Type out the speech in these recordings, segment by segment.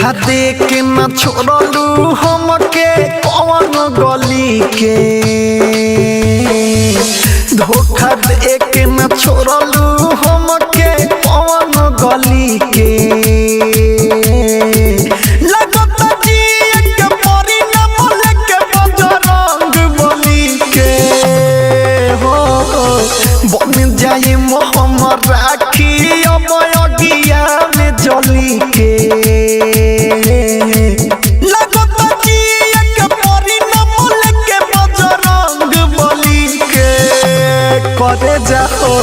धोखा दे के न छोड़लू हमके कौन गली के धोखा दे के न छोड़लू हमके कौन गली के लगता जी के परी न मोले के बजरंग बली के हो बन जाए मोहम्मद राखी अब अगिया में जली के लगता जी के परी न मोले के बजरंग बली के करे जाओ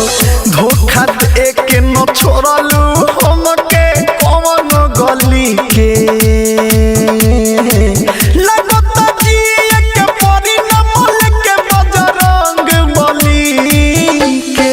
धोखा दे के न छोड़लू हमके कौन गली के लगता जी के परी न मोले के बजरंग बली के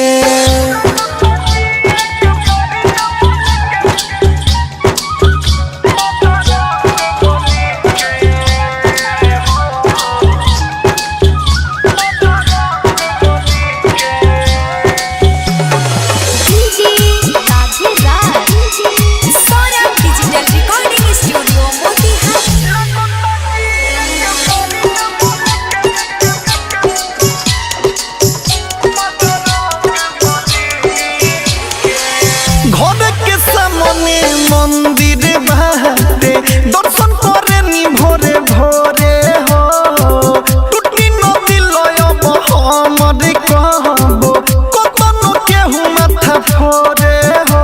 मंदिर बाटे दर्शन करे नी भोरे भोरे हो टूटी नदी लयब हमर कहबो कतनो केहू माथा फोरे हो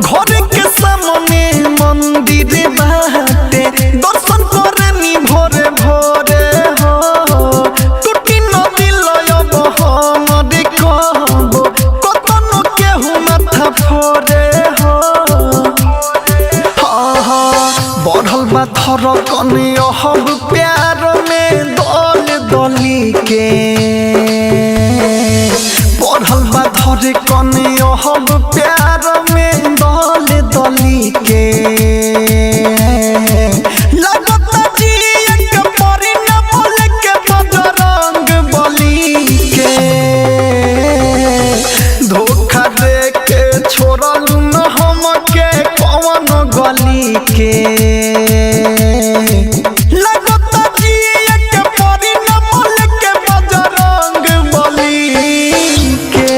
घर के सामने मंदिर बाटे दर्शन करे नी भोरे भोरे हो टूटी नदी लयब हमर कहबो कतनो केहू माथा फोरे हो बढ़ल बा थर कने अहब प्यार में दल दली के बढ़ल बा थर कने अहब प्यार में दल दली के लगता जी के परी न मोले के बजरंग बली के धोखा दे के छोड़लू न हमके कौन गली के लगता जी के परी न मोले के बजरंग बली के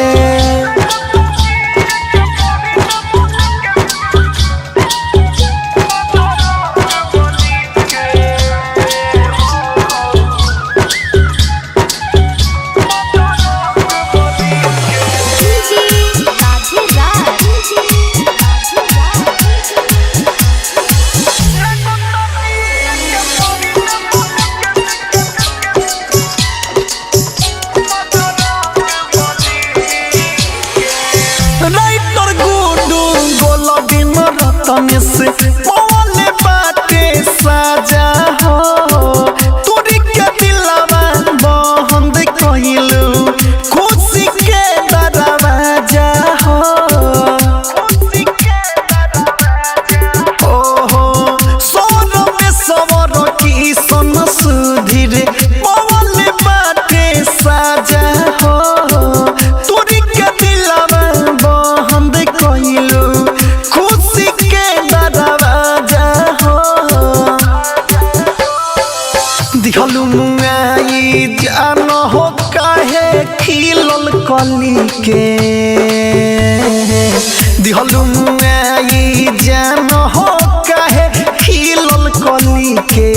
राइटर गुडू गोलबिन रतन से पवले बाटे साजा हो तोरी के दिलवा बंद कइलू खुशी के दरवाजा हो ओहो सोर में सवर की सन सुधीर पवले बाटे साजा हो तोरी के दिलवा बंद कइलू खुशी के दरवाजा हो दिखलू मुआई जान हो काहे खिलल कली के दिखलू मुआई जान हो काहे खिलल कली के